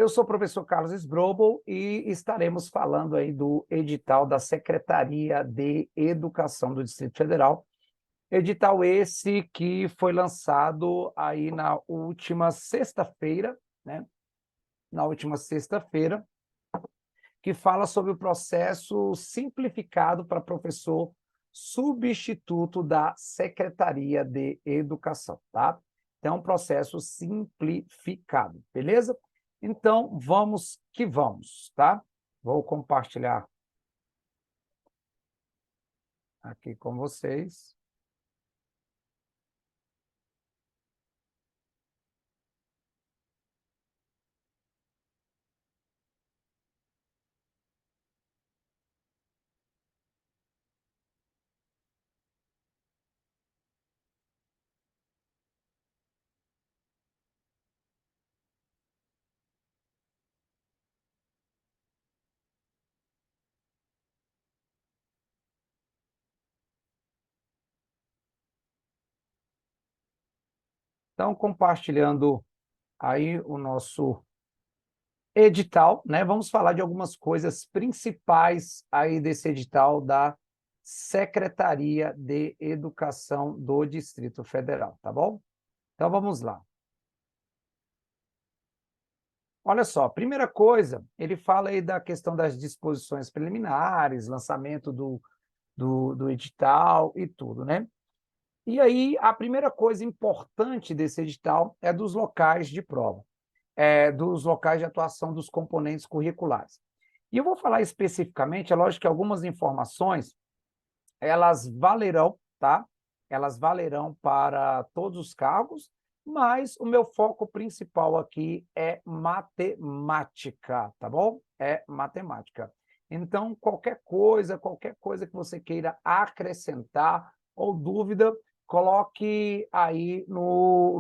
Eu sou o professor Carlos Sbrobel e estaremos falando aí do edital da Secretaria de Educação do Distrito Federal. Edital esse que foi lançado aí na última sexta-feira, né? Na última sexta-feira, que fala sobre o processo simplificado para professor substituto da Secretaria de Educação, tá? Então, um processo simplificado, beleza? Então, vamos que vamos, tá? Vou compartilhar aqui com vocês. Então, compartilhando aí o nosso edital, né? Vamos falar de algumas coisas principais aí desse edital da Secretaria de Educação do Distrito Federal, tá bom? Então, vamos lá. Olha só, primeira coisa, ele fala aí da questão das disposições preliminares, lançamento do edital e tudo, né? E aí, a primeira coisa importante desse edital é dos locais de prova, dos locais de atuação dos componentes curriculares. E eu vou falar especificamente, é lógico que algumas informações, elas valerão, tá? Elas valerão para todos os cargos, mas o meu foco principal aqui é matemática, tá bom? É matemática. Então, qualquer coisa que você queira acrescentar ou dúvida, coloque aí no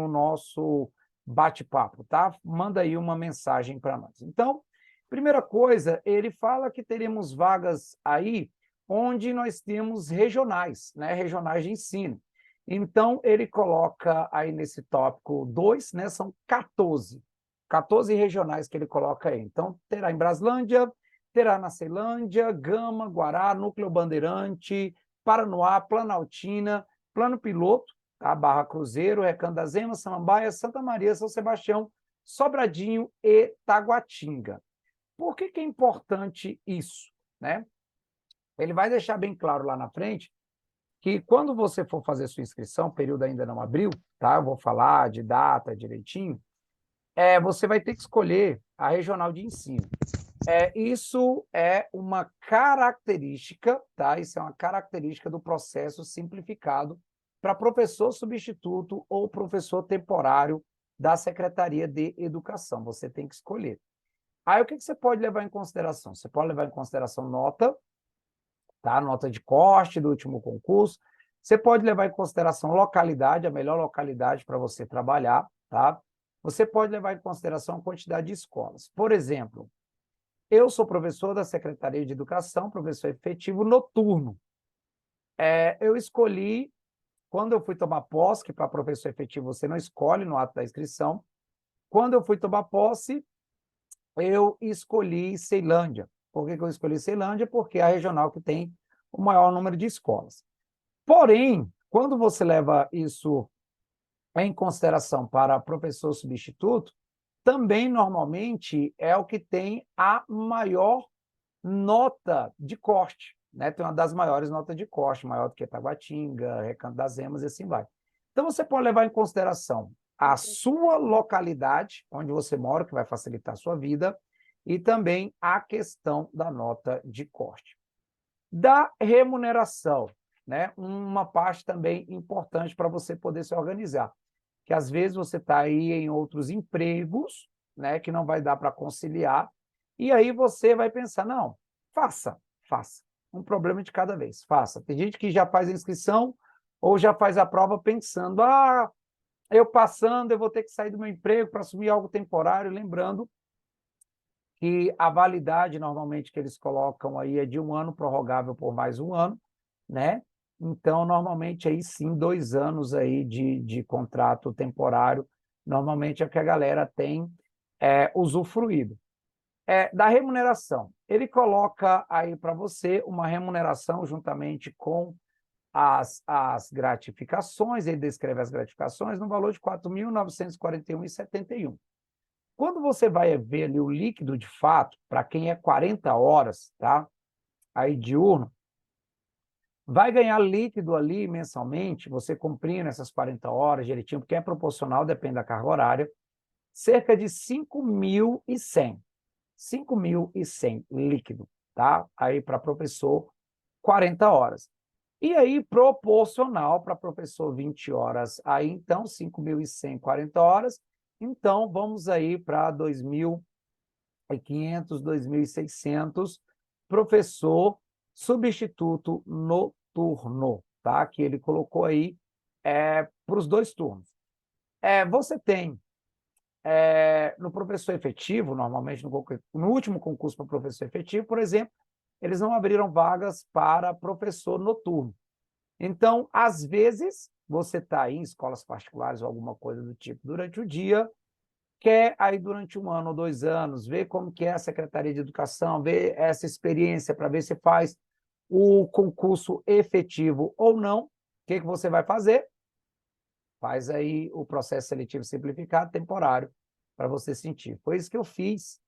nosso bate-papo, tá? Manda aí uma mensagem para nós. Então, primeira coisa, ele fala que teremos vagas aí onde nós temos regionais, né? Regionais de ensino. Então, ele coloca aí nesse tópico 2, né? São 14 regionais que ele coloca aí. Então, terá em Braslândia, terá na Ceilândia, Gama, Guará, Núcleo Bandeirante, Paranoá, Planaltina, Plano Piloto, tá? Barra Cruzeiro, Recanto das Emas, Samambaia, Santa Maria, São Sebastião, Sobradinho e Taguatinga. Por que é importante isso, né? Ele vai deixar bem claro lá na frente que quando você for fazer sua inscrição, o período ainda não abriu, tá? Eu vou falar de data direitinho. Você vai ter que escolher a regional de ensino. Isso é uma característica, tá? Isso é uma característica do processo simplificado para professor substituto ou professor temporário da Secretaria de Educação. Você tem que escolher. Aí, o que você pode levar em consideração? Você pode levar em consideração nota, tá? Nota de corte do último concurso. Você pode levar em consideração localidade, a melhor localidade para você trabalhar, tá? Você pode levar em consideração a quantidade de escolas. Por exemplo, eu sou professor da Secretaria de Educação, professor efetivo noturno. Eu escolhi, quando eu fui tomar posse, que para professor efetivo você não escolhe no ato da inscrição, quando eu fui tomar posse, eu escolhi Ceilândia. Por que eu escolhi Ceilândia? Porque é a regional que tem o maior número de escolas. Porém, quando você leva isso em consideração para professor substituto, também normalmente é o que tem a maior nota de corte, né? Tem uma das maiores notas de corte, maior do que Taguatinga, Recanto das Emas e assim vai. Então, você pode levar em consideração a sua localidade, onde você mora, que vai facilitar a sua vida, e também a questão da nota de corte. Da remuneração, né? Uma parte também importante para você poder se organizar, que às vezes você está aí em outros empregos, né, que não vai dar para conciliar, e aí você vai pensar, não, faça, um problema de cada vez, faça. Tem gente que já faz a inscrição ou já faz a prova pensando, eu passando, eu vou ter que sair do meu emprego para assumir algo temporário, lembrando que a validade, normalmente, que eles colocam aí é de 1 ano, prorrogável por mais 1 ano, né? Então, normalmente, aí sim, 2 anos aí de contrato temporário, normalmente é o que a galera tem usufruído. Da remuneração, ele coloca aí para você uma remuneração juntamente com as gratificações, ele descreve as gratificações no valor de R$ 4.941,71. Quando você vai ver ali o líquido de fato, para quem é 40 horas, tá? Aí diurno, vai ganhar líquido ali mensalmente, você cumprindo essas 40 horas direitinho, porque é proporcional, depende da carga horária, cerca de 5.100. 5.100 líquido, tá? Aí para professor, 40 horas. E aí, proporcional para professor, 20 horas. Aí, então, 5.100, 40 horas. Então, vamos aí para 2.500, 2.600, professor substituto noturno, tá? Que ele colocou aí para os 2 turnos. Você tem no professor efetivo, normalmente no último concurso para professor efetivo, por exemplo, eles não abriram vagas para professor noturno. Então, às vezes, você está aí em escolas particulares ou alguma coisa do tipo durante o dia, quer aí durante 1 ano ou 2 anos, ver como que é a Secretaria de Educação, ver essa experiência para ver se faz o concurso efetivo ou não. O que você vai fazer? Faz aí o processo seletivo simplificado temporário para você sentir. Foi isso que eu fiz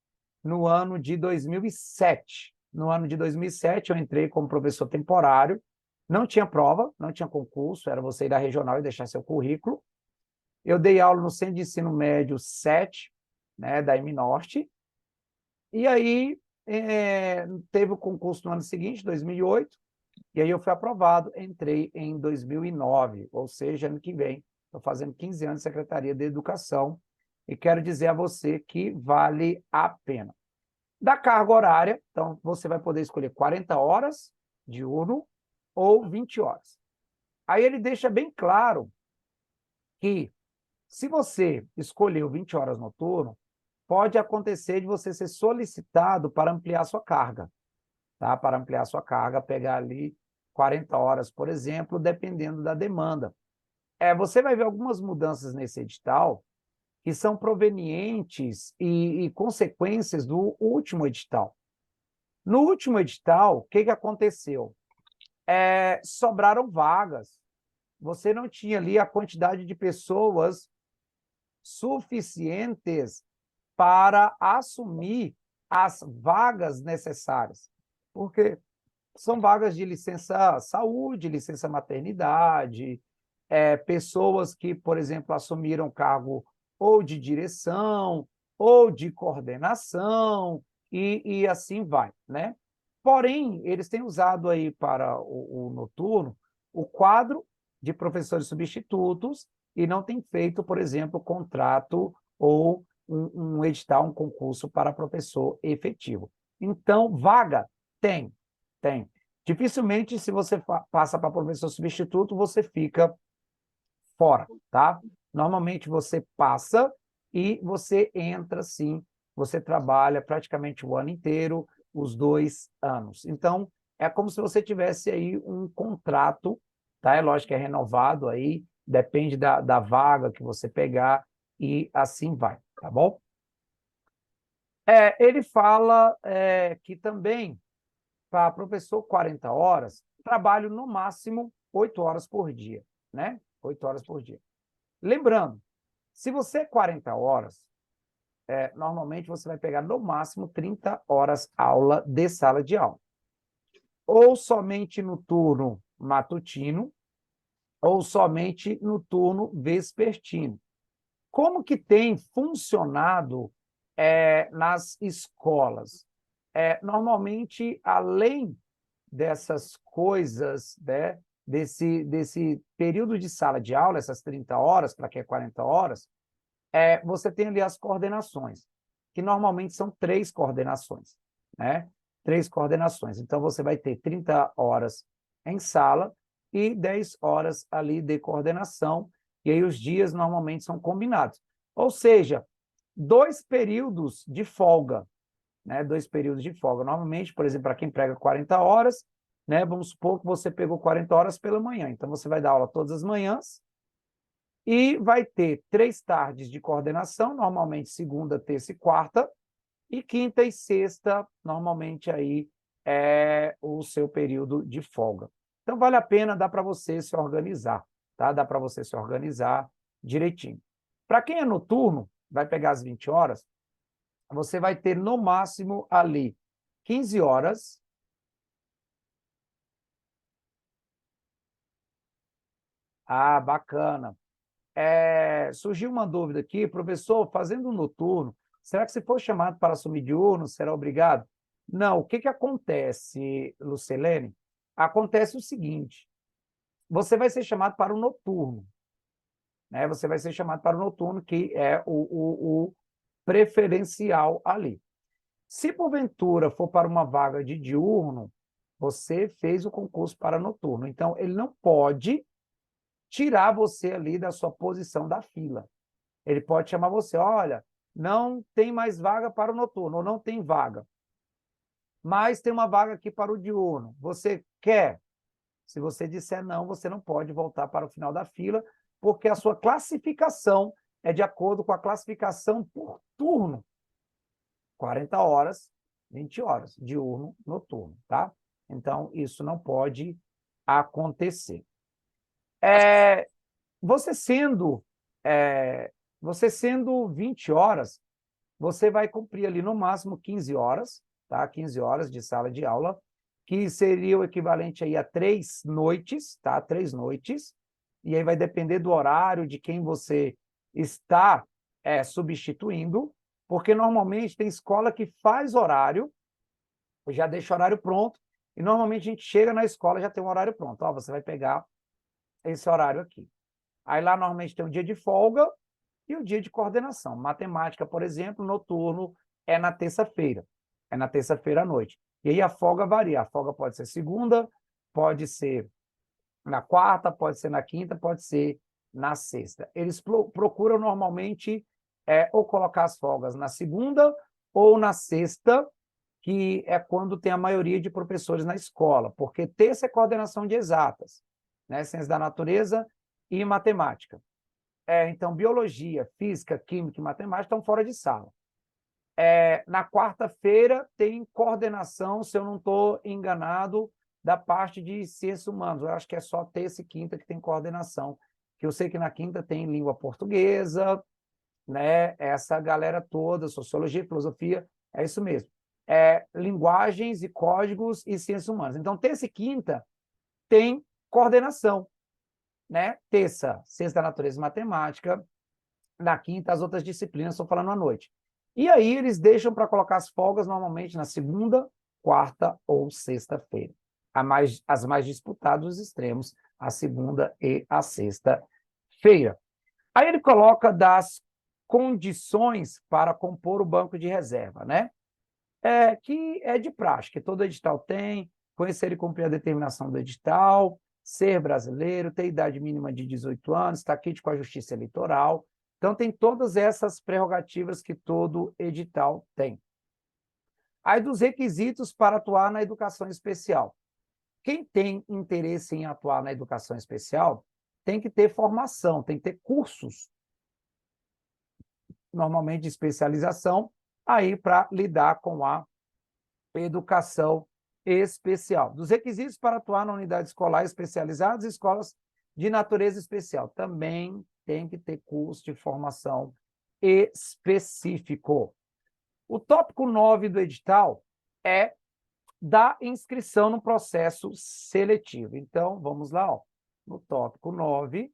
no ano de 2007. No ano de 2007, eu entrei como professor temporário, não tinha prova, não tinha concurso, era você ir da regional e deixar seu currículo. Eu dei aula no Centro de Ensino Médio 7, né, da M Norte, e aí teve o concurso no ano seguinte, 2008, e aí eu fui aprovado, entrei em 2009, ou seja, ano que vem. Estou fazendo 15 anos de Secretaria de Educação e quero dizer a você que vale a pena. Da carga horária, então você vai poder escolher 40 horas diurno ou 20 horas. Aí ele deixa bem claro que se você escolheu 20 horas noturno, pode acontecer de você ser solicitado para ampliar sua carga, tá? Para ampliar sua carga, pegar ali 40 horas, por exemplo, dependendo da demanda. Você vai ver algumas mudanças nesse edital que são provenientes e consequências do último edital. No último edital, o que aconteceu? Sobraram vagas. Você não tinha ali a quantidade de pessoas suficientes para assumir as vagas necessárias. Porque são vagas de licença saúde, licença maternidade, pessoas que, por exemplo, assumiram cargo ou de direção, ou de coordenação, e assim vai, né? Porém, eles têm usado aí para o noturno o quadro de professores substitutos e não têm feito, por exemplo, contrato ou um edital, um concurso para professor efetivo. Então, vaga tem, tem. Dificilmente, se você passa para professor substituto, você fica fora, tá? Normalmente você passa e você entra, sim, você trabalha praticamente o ano inteiro, os 2 anos. Então, é como se você tivesse aí um contrato, tá? É lógico que é renovado aí, depende da vaga que você pegar e assim vai, tá bom? Ele fala que também, para professor 40 horas, trabalho no máximo 8 horas por dia, né? 8 horas por dia. Lembrando, se você é 40 horas, normalmente você vai pegar no máximo 30 horas aula de sala de aula. Ou somente no turno matutino, ou somente no turno vespertino. Como que tem funcionado nas escolas? Normalmente, além dessas coisas, né, desse período de sala de aula, essas 30 horas, para que é 40 horas, você tem ali as coordenações, que normalmente são 3 coordenações, né? 3 coordenações. Então, você vai ter 30 horas em sala e 10 horas ali de coordenação, e aí os dias normalmente são combinados. Ou seja, 2 períodos de folga, né? 2 períodos de folga. Normalmente, por exemplo, para quem prega 40 horas, né? Vamos supor que você pegou 40 horas pela manhã, então você vai dar aula todas as manhãs, E vai ter 3 tardes de coordenação, normalmente segunda, terça e quarta, e quinta e sexta, normalmente aí é o seu período de folga. Então, vale a pena, dá para você se organizar, tá? Dá para você se organizar direitinho. Para quem é noturno, vai pegar as 20 horas, você vai ter no máximo ali 15 horas. Ah, bacana. Surgiu uma dúvida aqui, professor, fazendo um noturno, será que se for chamado para assumir diurno, será obrigado? Não, o que que acontece, Lucilene? Acontece o seguinte, você vai ser chamado para o noturno, né? Você vai ser chamado para o noturno, que é o preferencial ali. Se porventura for para uma vaga de diurno, você fez o concurso para noturno, então ele não pode tirar você ali da sua posição da fila. Ele pode chamar você, olha, não tem mais vaga para o noturno, ou não tem vaga, mas tem uma vaga aqui para o diurno. Você quer? Se você disser não, você não pode voltar para o final da fila, porque a sua classificação é de acordo com a classificação por turno. 40 horas, 20 horas, diurno, noturno, tá? Então, isso não pode acontecer. Você sendo, você sendo 20 horas, você vai cumprir ali no máximo 15 horas, tá? 15 horas de sala de aula, que seria o equivalente aí a 3 noites, tá? 3 noites, e aí vai depender do horário de quem você está substituindo, porque normalmente tem escola que faz horário, já deixa o horário pronto, e normalmente a gente chega na escola e já tem um horário pronto. Ó, você vai pegar esse horário aqui. Aí lá normalmente tem um dia de folga e o dia de coordenação. Matemática, por exemplo, noturno é na terça-feira. É na terça-feira à noite. E aí a folga varia. A folga pode ser segunda, pode ser na quarta, pode ser na quinta, pode ser na sexta. Eles procuram normalmente ou colocar as folgas na segunda ou na sexta, que é quando tem a maioria de professores na escola, porque terça é coordenação de exatas, né? Ciência da natureza e matemática. Então, biologia, física, química e matemática estão fora de sala. Na quarta-feira tem coordenação, se eu não estou enganado, da parte de ciências humanas. Eu acho que é só terça e quinta que tem coordenação, que eu sei que na quinta tem língua portuguesa, né? Essa galera toda, sociologia, filosofia, é isso mesmo. Linguagens e códigos e ciências humanas. Então, terça e quinta tem coordenação, né? Terça, ciência da natureza e matemática. Na quinta, as outras disciplinas, estou falando à noite. E aí eles deixam para colocar as folgas normalmente na segunda, quarta ou sexta-feira. As mais disputadas, os extremos, a segunda e a sexta-feira. Aí ele coloca das condições para compor o banco de reserva, né? Que é de praxe, que todo edital tem, conhecer e cumprir a determinação do edital, ser brasileiro, ter idade mínima de 18 anos, estar quite com a Justiça Eleitoral. Então, tem todas essas prerrogativas que todo edital tem. Aí, dos requisitos para atuar na educação especial. Quem tem interesse em atuar na educação especial tem que ter formação, tem que ter cursos, normalmente de especialização, aí para lidar com a educação especial. Dos requisitos para atuar na unidade escolar especializada, escolas de natureza especial. Também tem que ter curso de formação específico. O tópico 9 do edital é da inscrição no processo seletivo. Então, vamos lá, ó, no tópico 9,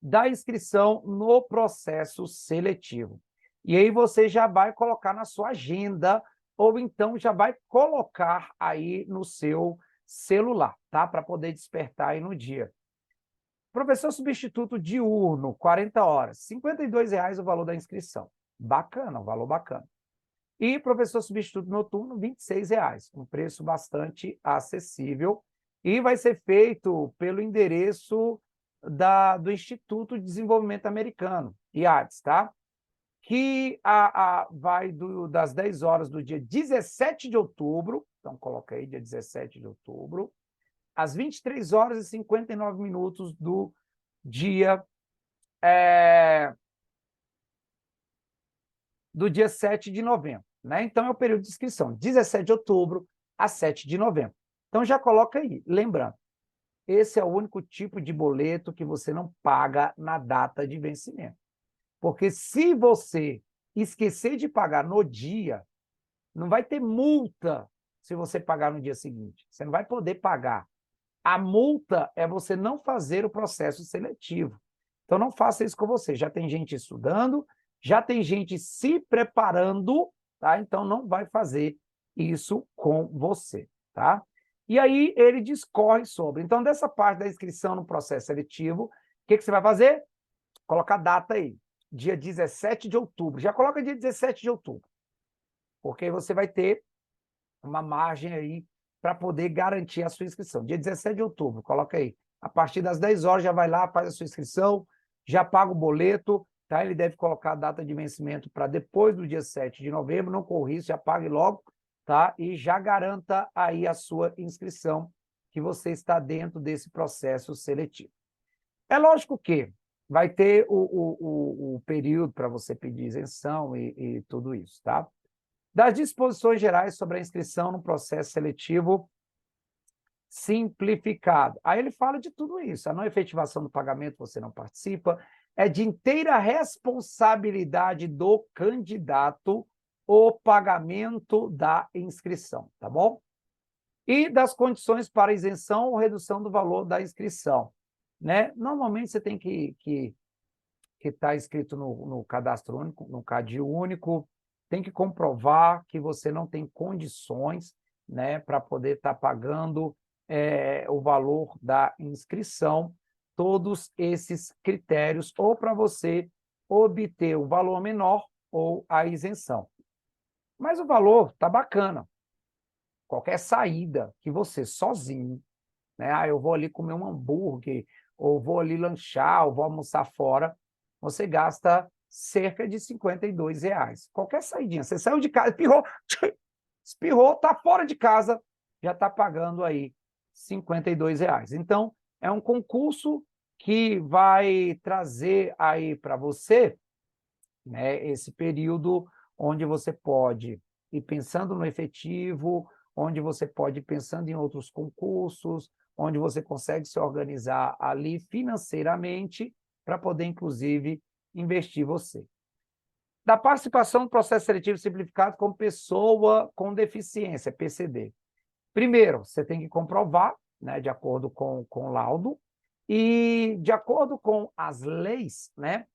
da inscrição no processo seletivo. E aí você já vai colocar na sua agenda, ou então já vai colocar aí no seu celular, tá? Para poder despertar aí no dia. Professor substituto diurno, 40 horas, R$ 52,00 o valor da inscrição. Bacana, um valor bacana. E professor substituto noturno, R$ 26,00, um preço bastante acessível. E vai ser feito pelo endereço do Instituto de Desenvolvimento Americano, IADES, tá? Que vai das 10 horas do dia 17 de outubro, então coloca aí dia 17 de outubro, às 23 horas e 59 minutos do dia do dia 7 de novembro, né? Então, é o período de inscrição, 17 de outubro a 7 de novembro. Então, já coloca aí, lembrando, esse é o único tipo de boleto que você não paga na data de vencimento. Porque se você esquecer de pagar no dia, não vai ter multa se você pagar no dia seguinte. Você não vai poder pagar. A multa é você não fazer o processo seletivo. Então, não faça isso com você. Já tem gente estudando, já tem gente se preparando, tá? Então, não vai fazer isso com você, tá? E aí, ele discorre sobre. Então, dessa parte da inscrição no processo seletivo, o que você vai fazer? Coloca a data aí, dia 17 de outubro. Já coloca dia 17 de outubro, porque aí você vai ter uma margem aí para poder garantir a sua inscrição. Dia 17 de outubro, coloca aí. A partir das 10 horas já vai lá, faz a sua inscrição, já paga o boleto, tá? Ele deve colocar a data de vencimento para depois do dia 7 de novembro, não corra isso, já pague logo, tá? E já garanta aí a sua inscrição, que você está dentro desse processo seletivo. É lógico que vai ter o período para você pedir isenção e tudo isso, tá? Das disposições gerais sobre a inscrição no processo seletivo simplificado. Aí ele fala de tudo isso. A não efetivação do pagamento, você não participa, é de inteira responsabilidade do candidato o pagamento da inscrição, tá bom? E das condições para isenção ou redução do valor da inscrição, né? Normalmente você tem que está inscrito no cadastro único, no CAD único, tem que comprovar que você não tem condições, né, para poder estar pagando o valor da inscrição, todos esses critérios, ou para você obter o valor menor ou a isenção. Mas o valor está bacana. Qualquer saída que você sozinho, né, eu vou ali comer um hambúrguer, ou vou ali lanchar, ou vou almoçar fora, você gasta cerca de R$ 52. Qualquer saidinha, você saiu de casa, espirrou, está fora de casa, já está pagando aí R$ 52. Então, é um concurso que vai trazer aí para você, né, esse período onde você pode ir pensando no efetivo, onde você pode ir pensando em outros concursos, onde você consegue se organizar ali financeiramente para poder, inclusive, investir você. Da participação no processo seletivo simplificado como pessoa com deficiência, PCD. Primeiro, você tem que comprovar, né, de acordo com o laudo, e de acordo com as leis, né,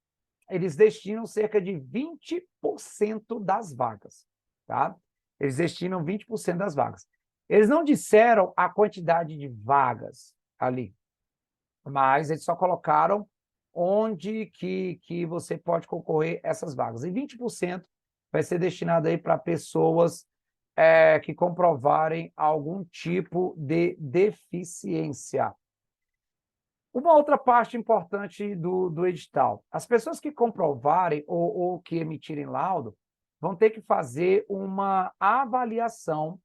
eles destinam cerca de 20% das vagas, tá? Eles destinam 20% das vagas. Eles não disseram a quantidade de vagas ali, mas eles só colocaram onde que você pode concorrer essas vagas. E 20% vai ser destinado aí para pessoas que comprovarem algum tipo de deficiência. Uma outra parte importante do edital, as pessoas que comprovarem ou que emitirem laudo vão ter que fazer uma avaliação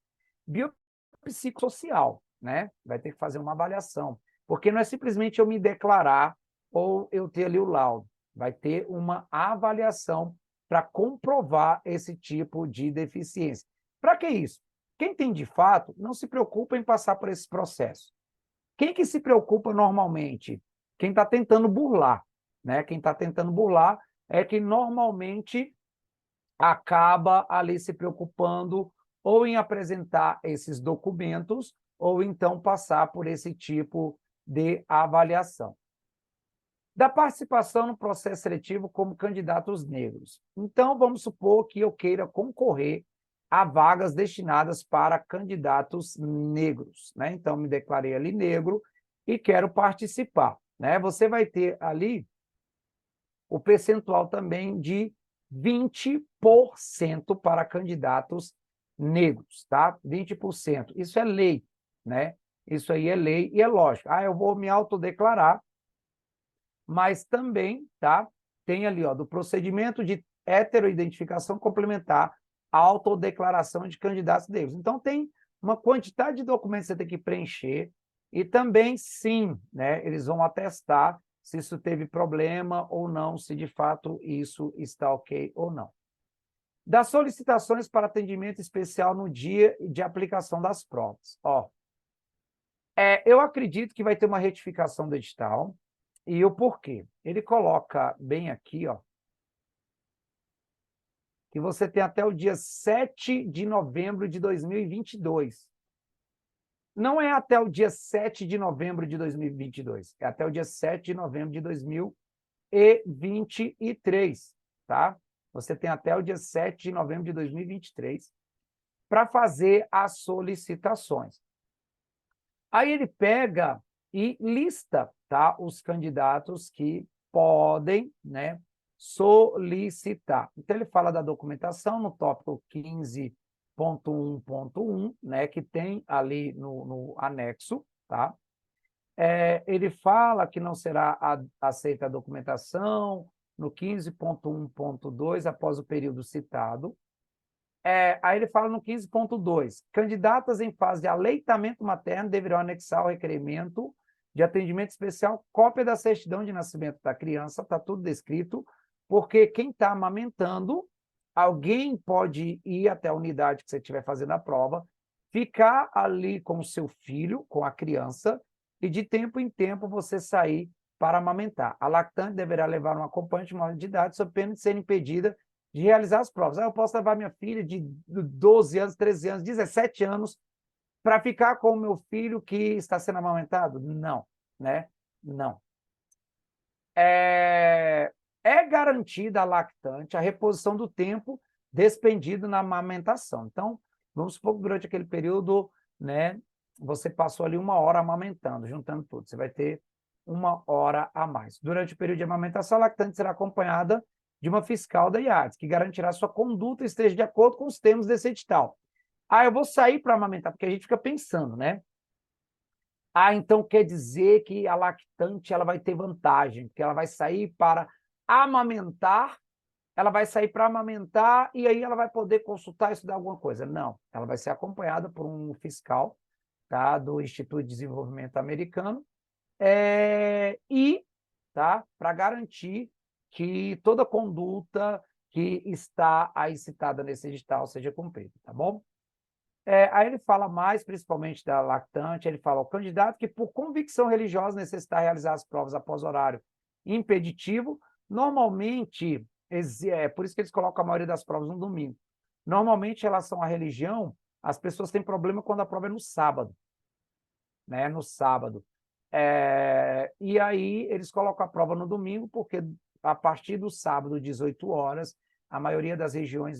biopsicossocial, né? Vai ter que fazer uma avaliação, porque não é simplesmente eu me declarar ou eu ter ali o laudo, vai ter uma avaliação para comprovar esse tipo de deficiência. Para que isso? Quem tem de fato não se preocupa em passar por esse processo. Quem que se preocupa normalmente? Quem está tentando burlar, né? Quem está tentando burlar é que normalmente acaba ali se preocupando ou em apresentar esses documentos ou então passar por esse tipo de avaliação. Da participação no processo seletivo como candidatos negros. Então, vamos supor que eu queira concorrer a vagas destinadas para candidatos negros, né? Então, me declarei ali negro e quero participar, né? Você vai ter ali o percentual também de 20% para candidatos negros, tá? 20%. Isso é lei, né? Isso aí é lei e é lógico. Ah, eu vou me autodeclarar, mas também, tá? Tem ali, ó, do procedimento de heteroidentificação complementar à autodeclaração de candidatos negros. Então, tem uma quantidade de documentos que você tem que preencher e também, sim, né, eles vão atestar se isso teve problema ou não, se de fato isso está ok ou não. Das solicitações para atendimento especial no dia de aplicação das provas. Ó, eu acredito que vai ter uma retificação do edital, e o porquê. Ele coloca bem aqui, ó, que você tem até o dia 7 de novembro de 2022. Não é até o dia 7 de novembro de 2022, é até o dia 7 de novembro de 2023, tá? Você tem até o dia 7 de novembro de 2023 para fazer as solicitações. Aí ele pega e lista, tá, os candidatos que podem, né, solicitar. Então, ele fala da documentação no tópico 15.1.1, né, que tem ali no anexo, tá? Ele fala que não será aceita a documentação no 15.1.2 após o período citado. Aí ele fala no 15.2, candidatas em fase de aleitamento materno deverão anexar o requerimento de atendimento especial, cópia da certidão de nascimento da criança, está tudo descrito, porque quem está amamentando, alguém pode ir até a unidade que você estiver fazendo a prova, ficar ali com o seu filho, com a criança, e de tempo em tempo você sair para amamentar. A lactante deverá levar um acompanhante maior de idade, sob pena de ser impedida de realizar as provas. Eu posso levar minha filha de 12 anos, 13 anos, 17 anos para ficar com o meu filho que está sendo amamentado? Não, né? Não. É garantida a lactante a reposição do tempo despendido na amamentação. Então, vamos supor que durante aquele período, né, você passou ali 1 hora amamentando, juntando tudo. Você vai ter 1 hora a mais. Durante o período de amamentação, a lactante será acompanhada de uma fiscal da IADES, que garantirá sua conduta esteja de acordo com os termos desse edital. Eu vou sair para amamentar, porque a gente fica pensando, né? Então quer dizer que a lactante ela vai ter vantagem, porque ela vai sair para amamentar, e aí ela vai poder consultar e estudar alguma coisa. Não, ela vai ser acompanhada por um fiscal, tá, do Instituto de Desenvolvimento Americano, tá, para garantir que toda conduta que está aí citada nesse edital seja cumprida, tá bom? Aí ele fala mais, principalmente da lactante, ele fala, o candidato que por convicção religiosa necessitar realizar as provas após horário impeditivo, normalmente, por isso que eles colocam a maioria das provas no domingo. Normalmente, em relação à religião, as pessoas têm problema quando a prova é no sábado, né? No sábado. E aí eles colocam a prova no domingo, porque a partir do sábado, 18 horas, a maioria das religiões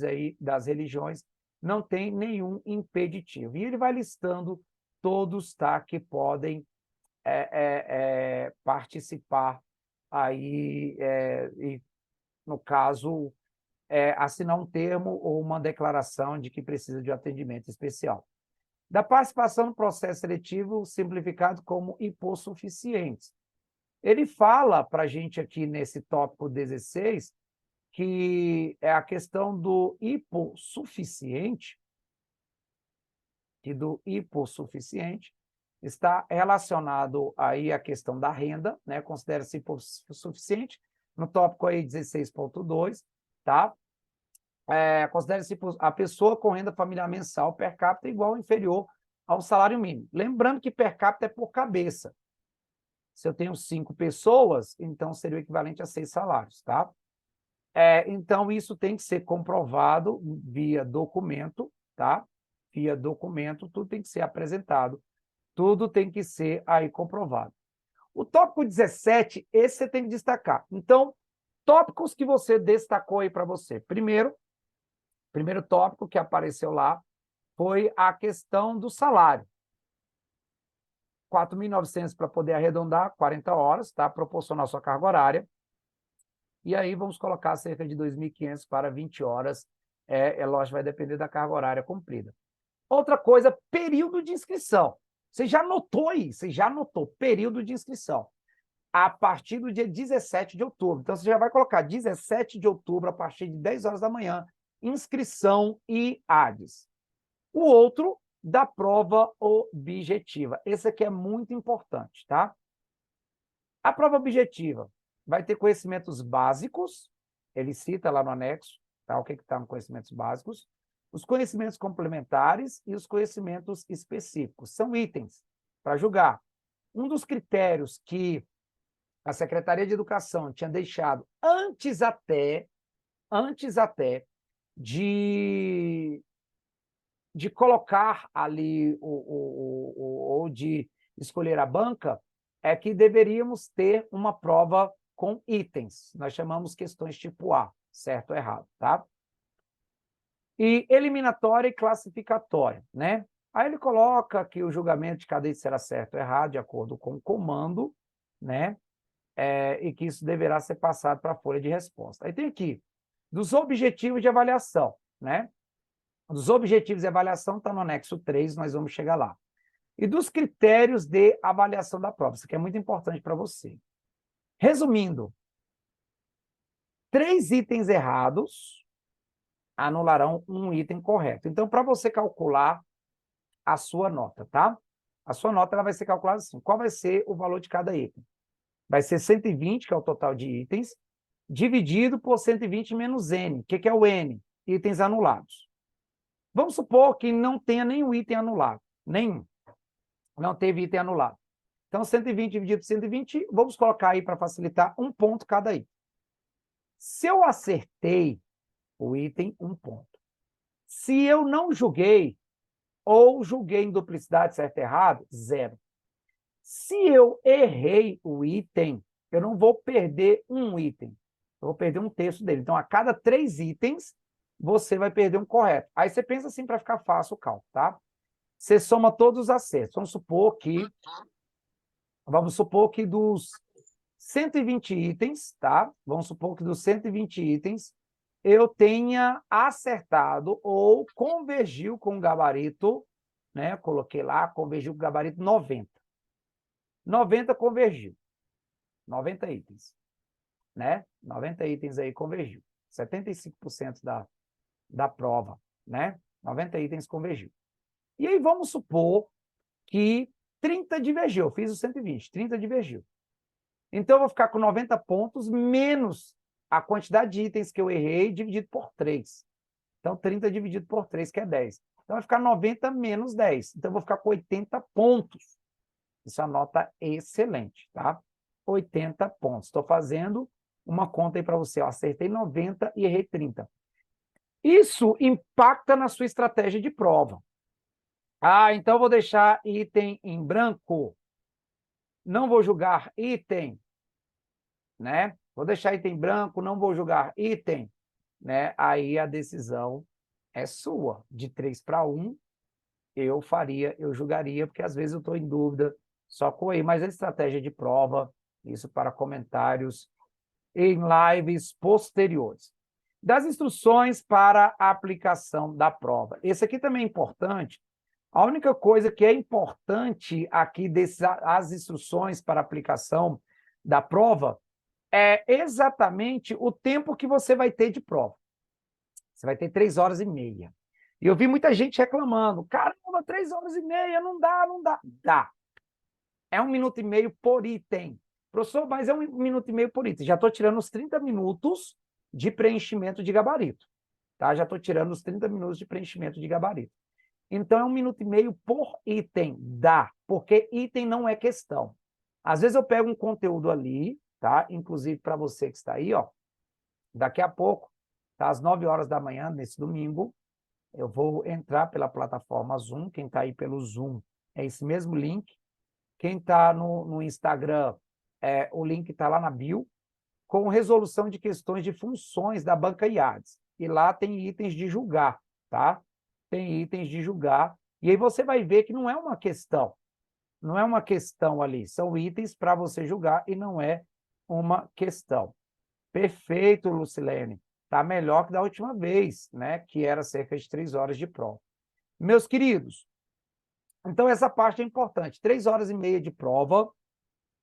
não tem nenhum impeditivo. E ele vai listando todos, tá, que podem participar aí, e, no caso, assinar um termo ou uma declaração de que precisa de atendimento especial. Da participação no processo seletivo simplificado como hipossuficientes. Ele fala para a gente aqui nesse tópico 16 que é a questão do hipossuficiente, está relacionado aí à questão da renda, né? Considera-se hipossuficiente, no tópico aí 16.2, tá? Considera-se a pessoa com renda familiar mensal per capita igual ou inferior ao salário mínimo. Lembrando que per capita é por cabeça. Se eu tenho 5 pessoas, então seria o equivalente a 6 salários, tá? Então, isso tem que ser comprovado via documento, tá? Via documento, tudo tem que ser apresentado, tudo tem que ser aí comprovado. O tópico 17, esse você tem que destacar. Então, tópicos que você destacou aí para você. Primeiro tópico que apareceu lá foi a questão do salário. 4.900 para poder arredondar, 40 horas, tá? Proporcional à sua carga horária. E aí vamos colocar cerca de 2.500 para 20 horas. Lógico, vai depender da carga horária cumprida. Outra coisa, período de inscrição. Você já notou aí, período de inscrição. A partir do dia 17 de outubro. Então, você já vai colocar 17 de outubro, a partir de 10 horas da manhã, inscrição e ADES. O outro, da prova objetiva. Esse aqui é muito importante, tá? A prova objetiva vai ter conhecimentos básicos, ele cita lá no anexo, tá? O que está no conhecimentos básicos, os conhecimentos complementares e os conhecimentos específicos. São itens para julgar. Um dos critérios que a Secretaria de Educação tinha deixado antes até de colocar ali ou de escolher a banca, é que deveríamos ter uma prova com itens. Nós chamamos questões tipo A, certo ou errado, tá? E eliminatória e classificatória, né? Aí ele coloca que o julgamento de cada item será certo ou errado, de acordo com o comando, né? E que isso deverá ser passado para a folha de resposta. Aí tem aqui, dos objetivos de avaliação, né? Dos objetivos de avaliação está no anexo 3, nós vamos chegar lá. E dos critérios de avaliação da prova, isso aqui é muito importante para você. Resumindo, 3 itens errados anularão um item correto. Então, para você calcular a sua nota, tá? A sua nota ela vai ser calculada assim, qual vai ser o valor de cada item? Vai ser 120, que é o total de itens, dividido por 120 menos N. O que é o N? Itens anulados. Vamos supor que não tenha nenhum item anulado. Nenhum. Não teve item anulado. Então, 120 dividido por 120, vamos colocar aí para facilitar 1 ponto cada item. Se eu acertei o item, 1 ponto. Se eu não julguei, ou julguei em duplicidade certo e errado, 0. Se eu errei o item, eu não vou perder um item. Eu vou perder 1/3 dele. Então, a cada 3 itens, você vai perder um correto. Aí você pensa assim para ficar fácil o cálculo, tá? Você soma todos os acertos. Vamos supor que dos 120 itens, tá? Vamos supor que dos 120 itens, eu tenha acertado ou convergiu com o gabarito, né? Coloquei lá, convergiu com o gabarito 90. 90 convergiu. 90 itens, né? 90 itens aí convergiu. 75% da prova, né? 90 itens convergiu. E aí vamos supor que 30 divergiu. Eu fiz os 120, 30 divergiu. Então eu vou ficar com 90 pontos menos a quantidade de itens que eu errei dividido por 3. Então 30 dividido por 3, que é 10. Então vai ficar 90 menos 10. Então eu vou ficar com 80 pontos. Isso é uma nota excelente, tá? 80 pontos. Estou fazendo uma conta aí para você. Eu acertei 90 e errei 30. Isso impacta na sua estratégia de prova. Ah, então eu vou deixar item em branco. Não vou julgar item, né? Vou deixar item em branco, não vou julgar item, né? Aí a decisão é sua. De 3 para 1, eu julgaria, porque às vezes eu estou em dúvida só com aí. Mas a estratégia de prova, isso para comentários em lives posteriores. Das instruções para a aplicação da prova. Esse aqui também é importante. A única coisa que é importante aqui as instruções para a aplicação da prova é exatamente o tempo que você vai ter de prova. Você vai ter 3 horas e meia. E eu vi muita gente reclamando, caramba, 3 horas e meia, não dá, não dá. Dá. É 1 minuto e meio por item. Professor, mas é 1 minuto e meio por item. Já estou tirando os 30 minutos de preenchimento de gabarito. Tá? Já estou tirando os 30 minutos de preenchimento de gabarito. Então, é 1 minuto e meio por item. Dá, porque item não é questão. Às vezes eu pego um conteúdo ali, tá? Inclusive para você que está aí, ó. Daqui a pouco, tá? Às 9 horas da manhã, nesse domingo, eu vou entrar pela plataforma Zoom. Quem está aí pelo Zoom é esse mesmo link. Quem está no Instagram, o link está lá na bio, com resolução de questões de funções da banca IADES. E lá tem itens de julgar, tá? Tem itens de julgar. E aí você vai ver que não é uma questão. Não é uma questão ali. São itens para você julgar e não é uma questão. Perfeito, Lucilene. Está melhor que da última vez, né? Que era cerca de 3 horas de prova. Meus queridos, então essa parte é importante. 3 horas e meia de prova.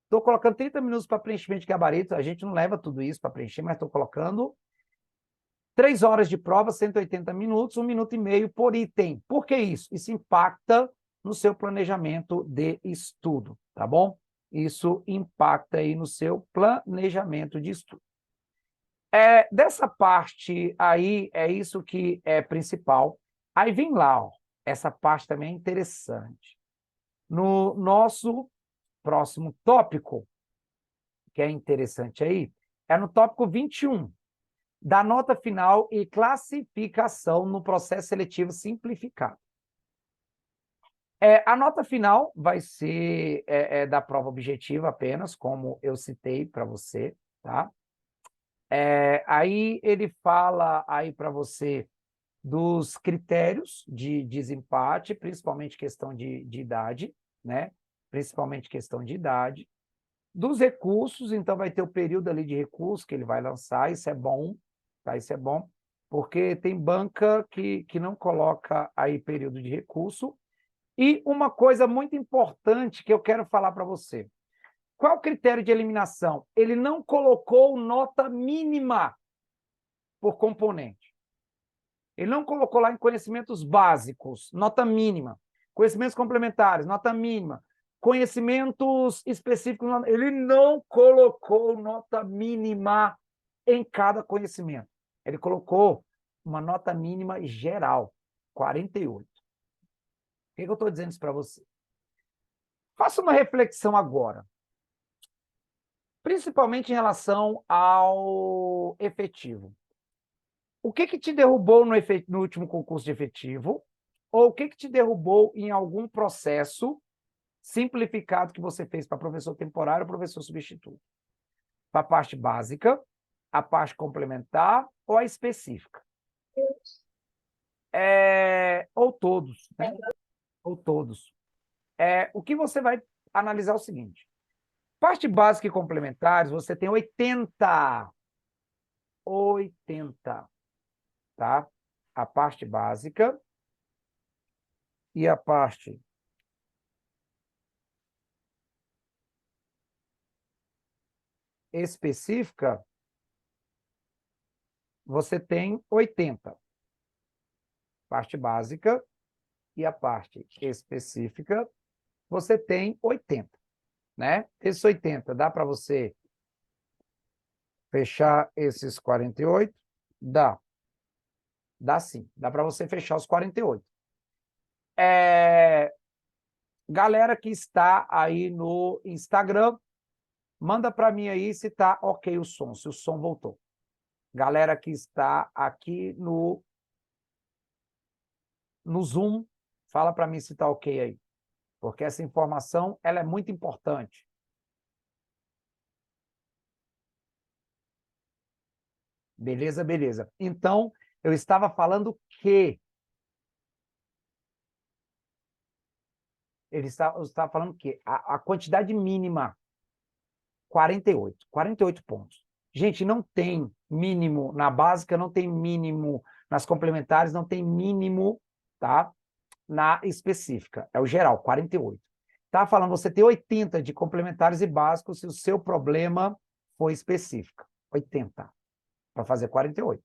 Estou colocando 30 minutos para preenchimento de gabarito. A gente não leva tudo isso para preencher, mas estou colocando 3 horas de prova, 180 minutos, 1 minuto e meio por item. Por que isso? Isso impacta no seu planejamento de estudo, tá bom? isso impacta aí no seu planejamento de estudo. Dessa parte aí, é isso que é principal. Aí vem lá, ó, essa parte também é interessante. No nosso próximo tópico, que é interessante aí, é no tópico 21, da nota final e classificação no processo seletivo simplificado. A nota final vai ser da prova objetiva apenas, como eu citei para você, tá? Aí ele fala aí para você dos critérios de desempate, principalmente questão de idade, né? Principalmente questão de idade. Dos recursos, então vai ter o período ali de recurso que ele vai lançar, isso é bom, tá? Isso é bom, porque tem banca que não coloca aí período de recurso. E uma coisa muito importante que eu quero falar para você. Qual o critério de eliminação? Ele não colocou nota mínima por componente. Ele não colocou lá em conhecimentos básicos, nota mínima. Conhecimentos complementares, nota mínima. Conhecimentos específicos, ele não colocou nota mínima em cada conhecimento. Ele colocou uma nota mínima geral, 48. Por que eu estou dizendo isso para você? Faça uma reflexão agora, principalmente em relação ao efetivo. O que te derrubou no último concurso de efetivo? Ou o que te derrubou em algum processo simplificado que você fez para professor temporário ou professor substituto? Para a parte básica, a parte complementar ou a específica? Ou todos, né? Ou todos. O que você vai analisar é o seguinte. Parte básica e complementares, você tem 80. 80, tá? A parte básica e a parte específica, você tem 80. Parte básica e a parte específica, você tem 80, né? Esses 80, dá para você fechar esses 48? Dá. Dá sim. Dá para você fechar os 48. Galera que está aí no Instagram, manda para mim aí se está ok o som, se o som voltou. Galera que está aqui no Zoom, fala para mim se está ok aí. Porque essa informação ela é muito importante. Beleza, beleza. Então, eu estava falando que eu estava falando que a quantidade mínima, 48 pontos. Gente, não tem mínimo na básica, não tem mínimo nas complementares, não tem mínimo, tá? Na específica. É o geral, 48. Tá falando, você tem 80 de complementares e básicos se o seu problema for específico. 80 para fazer 48.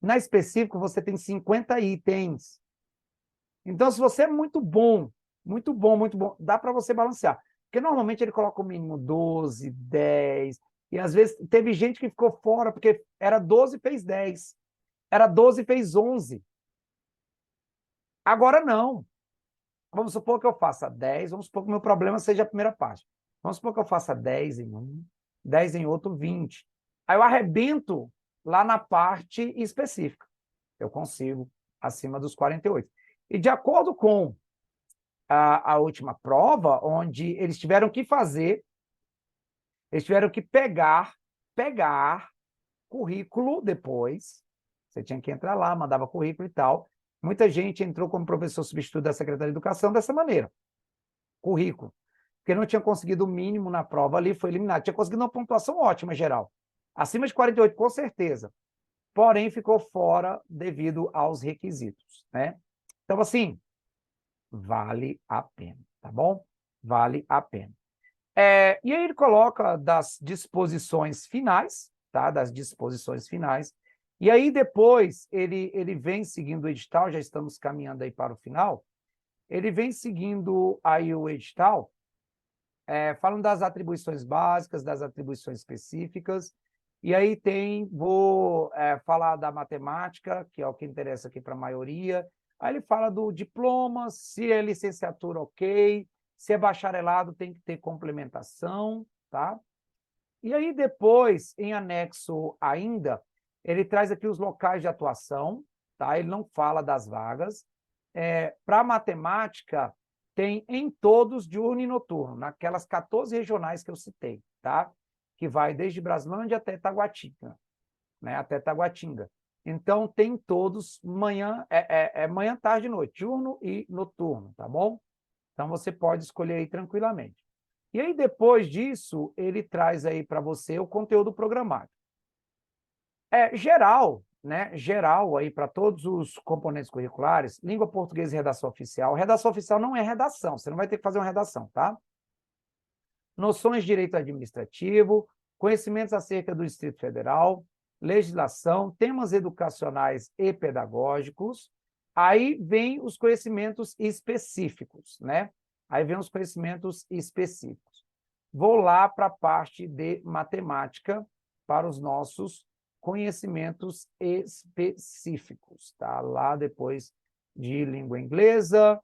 Na específica, você tem 50 itens. Então, se você é muito bom, muito bom, muito bom, dá para você balancear. Porque normalmente ele coloca o mínimo 12, 10, e às vezes teve gente que ficou fora, porque era 12 e fez 10. Era 12 e fez 11. Agora não. Vamos supor que eu faça 10, vamos supor que o meu problema seja a primeira parte. Vamos supor que eu faça 10 em um, 10 em outro, 20. Aí eu arrebento lá na parte específica. Eu consigo acima dos 48. E de acordo com a última prova, onde eles tiveram que fazer, eles tiveram que pegar currículo depois, você tinha que entrar lá, mandava currículo e tal. Muita gente entrou como professor substituto da Secretaria de Educação dessa maneira, currículo. Porque não tinha conseguido o mínimo na prova ali, foi eliminado. Tinha conseguido uma pontuação ótima geral. Acima de 48, com certeza. Porém, ficou fora devido aos requisitos, né? Então, assim, vale a pena, tá bom? Vale a pena. E aí ele coloca das disposições finais, tá? Das disposições finais. E aí depois ele vem seguindo o edital, já estamos caminhando aí para o final, ele vem seguindo aí o edital, Falando das atribuições básicas, das atribuições específicas, e aí vou falar da matemática, que é o que interessa aqui para a maioria. Aí ele fala do diploma, se é licenciatura, ok, se é bacharelado, tem que ter complementação, tá? E aí depois, em anexo ainda, ele traz aqui os locais de atuação, tá? Ele não fala das vagas. Para matemática, tem em todos diurno e noturno, naquelas 14 regionais que eu citei, tá? Que vai desde Braslândia até Taguatinga, né? Até Taguatinga. Então, tem todos manhã, manhã, tarde e noite, diurno e noturno, tá bom? Então, você pode escolher aí tranquilamente. E aí, depois disso, ele traz aí para você o conteúdo programático. Geral, né? Geral aí para todos os componentes curriculares, língua portuguesa e redação oficial. Redação oficial não é redação, você não vai ter que fazer uma redação, tá? Noções de direito administrativo, conhecimentos acerca do Distrito Federal, legislação, temas educacionais e pedagógicos. Aí vem os conhecimentos específicos, né? Aí vem os conhecimentos específicos. Vou lá para a parte de matemática, para os nossos conhecimentos específicos, tá? Lá depois de língua inglesa,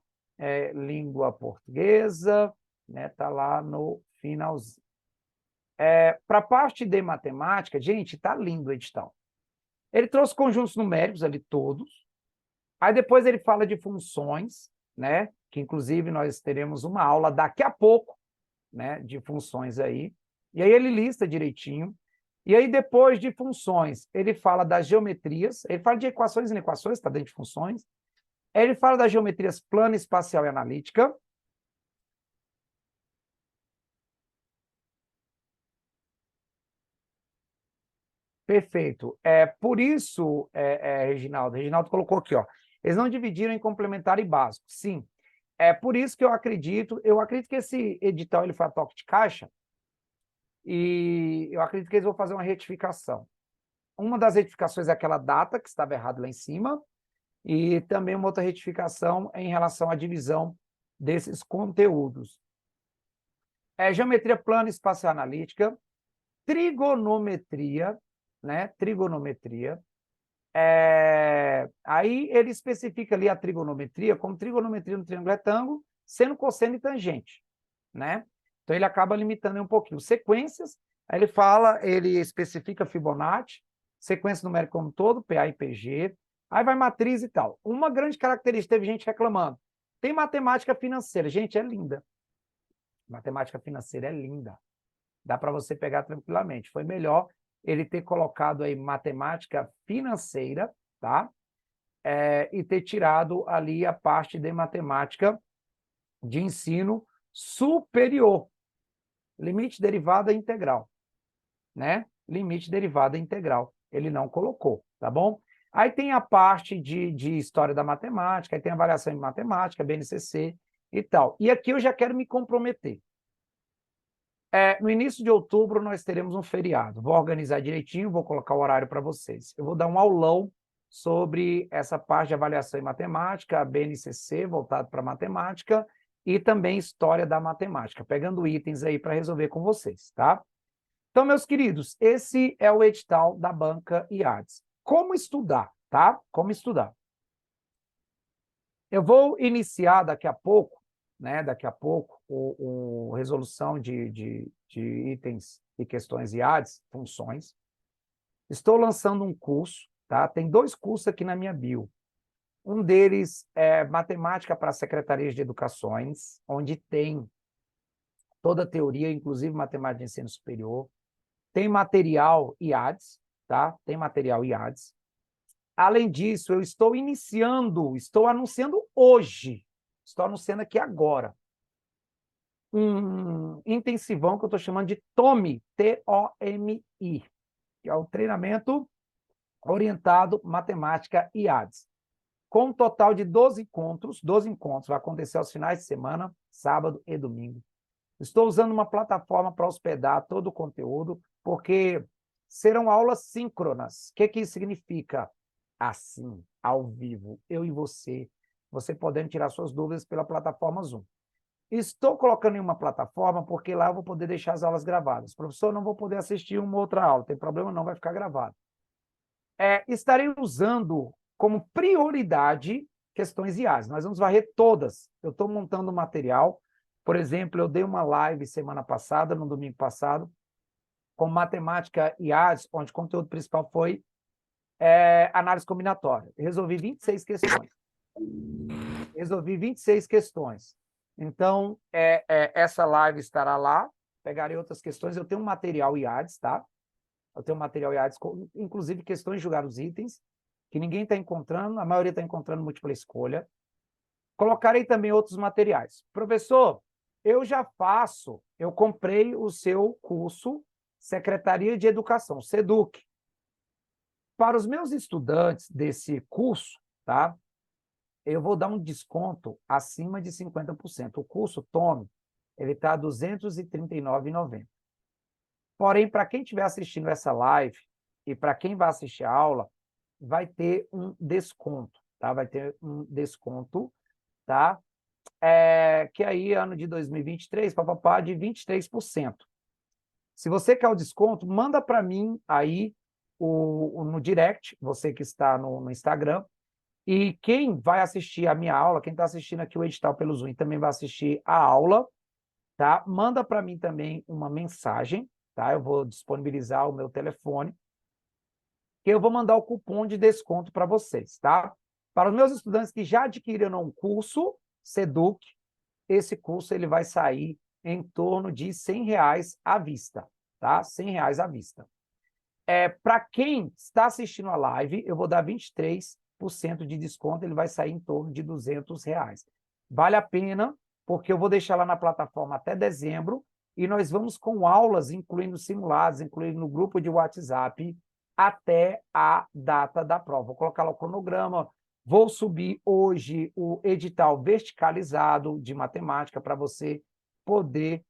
língua portuguesa, né? Tá lá no finalzinho. Para a parte de matemática, gente, tá lindo o edital. Ele trouxe conjuntos numéricos ali todos. Aí depois ele fala de funções, né? Que inclusive nós teremos uma aula daqui a pouco, né? De funções aí. E aí ele lista direitinho. E aí depois de funções, ele fala das geometrias, ele fala de equações e inequações, está dentro de funções. Aí ele fala das geometrias plana, espacial e analítica. Perfeito. Por isso, Reginaldo colocou aqui, ó, eles não dividiram em complementar e básico. Sim, é por isso que eu acredito que esse edital ele foi a toque de caixa, e eu acredito que eles vão fazer uma retificação. Uma das retificações é aquela data, que estava errado lá em cima, e também uma outra retificação em relação à divisão desses conteúdos. Geometria plana espacial analítica, trigonometria, né? Trigonometria. Aí ele especifica ali a trigonometria como trigonometria no triângulo retângulo, seno, cosseno e tangente, né? Então ele acaba limitando um pouquinho. Sequências, aí ele especifica Fibonacci, sequência numérica como um todo, PA e PG, aí vai matriz e tal. Uma grande característica, teve gente reclamando, tem matemática financeira. Gente, é linda. Matemática financeira é linda. Dá para você pegar tranquilamente. Foi melhor ele ter colocado aí matemática financeira, tá? E ter tirado ali a parte de matemática de ensino superior. Limite derivada integral, né? Limite derivada integral. Ele não colocou, tá bom? Aí tem a parte de história da matemática, aí tem avaliação em matemática, BNCC e tal. E aqui eu já quero me comprometer. No início de outubro, nós teremos um feriado. Vou organizar direitinho, vou colocar o horário para vocês. Eu vou dar um aulão sobre essa parte de avaliação em matemática, BNCC, voltado para matemática, e também história da matemática, pegando itens aí para resolver com vocês, tá? Então, meus queridos, esse é o edital da banca IADES. Como estudar, tá? Como estudar. Eu vou iniciar daqui a pouco, né? Daqui a pouco, resolução de itens e questões IADES, funções. Estou lançando um curso, tá? Tem 2 cursos aqui na minha bio. Um deles é Matemática para Secretarias de Educações, onde tem toda a teoria, inclusive matemática de ensino superior. Tem material IADES, tá? Tem material IADES. Além disso, eu estou anunciando hoje, estou anunciando aqui agora, um intensivão que eu estou chamando de TOMI, T-O-M-I, que é o treinamento orientado matemática IADES, com um total de 12 encontros, vai acontecer aos finais de semana, sábado e domingo. Estou usando uma plataforma para hospedar todo o conteúdo, porque serão aulas síncronas. O que isso significa? Assim, ao vivo, eu e você podendo tirar suas dúvidas pela plataforma Zoom. Estou colocando em uma plataforma porque lá eu vou poder deixar as aulas gravadas. Professor, não vou poder assistir uma outra aula. Tem problema não, vai ficar gravado. Estarei usando como prioridade questões IAs. Nós vamos varrer todas. Eu estou montando um material. Por exemplo, eu dei uma live semana passada, no domingo passado, com matemática IAs, onde o conteúdo principal foi análise combinatória. Resolvi 26 questões. Resolvi 26 questões. Então, essa live estará lá. Pegarei outras questões. Eu tenho um material IADES, tá? Eu tenho um material IADES, inclusive questões de julgar os itens, que ninguém está encontrando, a maioria está encontrando múltipla escolha. Colocarei também outros materiais. Professor, eu comprei o seu curso Secretaria de Educação, SEDUC. Para os meus estudantes desse curso, tá? Eu vou dar um desconto acima de 50%. O curso, tome, ele está R$ 239,90. Porém, para quem estiver assistindo essa live e para quem vai assistir a aula, vai ter um desconto, tá? Vai ter um desconto, tá? Que aí, ano de 2023, papapá, de 23%. Se você quer o desconto, manda para mim aí no direct, você que está no Instagram, e quem vai assistir a minha aula, quem está assistindo aqui o edital pelo Zoom, também vai assistir a aula, tá? Manda para mim também uma mensagem, tá? Eu vou disponibilizar o meu telefone, que eu vou mandar o cupom de desconto para vocês, tá? Para os meus estudantes que já adquiriram um curso, SEDUC, esse curso ele vai sair em torno de R$ 100 à vista, tá? R$ 100 à vista. Para quem está assistindo a live, eu vou dar 23% de desconto, ele vai sair em torno de R$ 200. Vale a pena, porque eu vou deixar lá na plataforma até dezembro, e nós vamos com aulas, incluindo simulados, incluindo no grupo de WhatsApp, até a data da prova. Vou colocar lá o cronograma, vou subir hoje o edital verticalizado de matemática para você poder,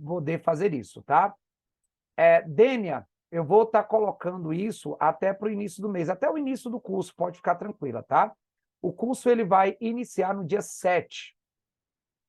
poder fazer isso, tá? Dênia, eu vou estar colocando isso até para o início do mês, até o início do curso, pode ficar tranquila, tá? O curso ele vai iniciar no dia 7.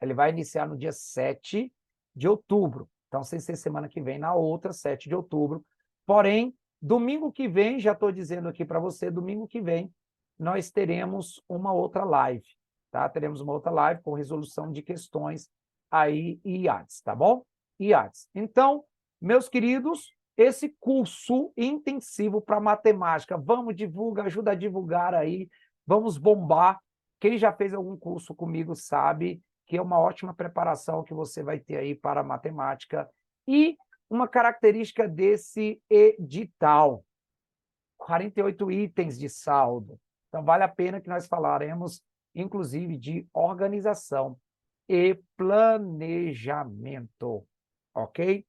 Ele vai iniciar no dia 7 de outubro. Então, sem ser semana que vem, na outra, 7 de outubro. Porém, domingo que vem, já estou dizendo aqui para você, domingo que vem, nós teremos uma outra live, tá? Teremos uma outra live com resolução de questões aí e IADES, tá bom? IADES. Então, meus queridos, esse curso intensivo para matemática, vamos divulgar, ajuda a divulgar aí, vamos bombar. Quem já fez algum curso comigo sabe que é uma ótima preparação que você vai ter aí para a matemática. E uma característica desse edital, 48 itens de saldo. Então, vale a pena que nós falaremos, inclusive, de organização e planejamento, ok?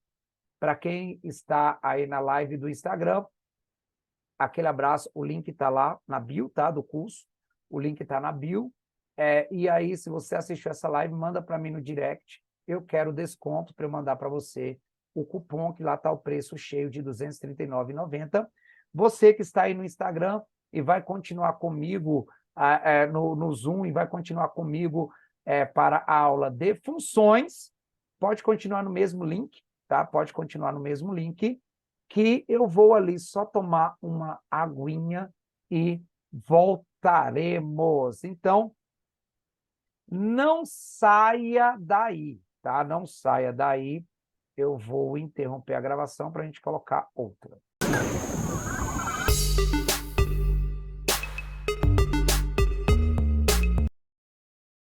Para quem está aí na live do Instagram, aquele abraço, o link está lá na bio, tá, do curso, o link está na bio, e aí, se você assistiu essa live, manda para mim no direct, eu quero desconto para eu mandar para você o cupom, que lá está o preço cheio de R$ 239,90. Você que está aí no Instagram e vai continuar comigo no Zoom e vai continuar comigo para a aula de funções, pode continuar no mesmo link, tá? Pode continuar no mesmo link, que eu vou ali só tomar uma aguinha e voltaremos. Então, não saia daí, tá? Não saia daí. Eu vou interromper a gravação para a gente colocar outra.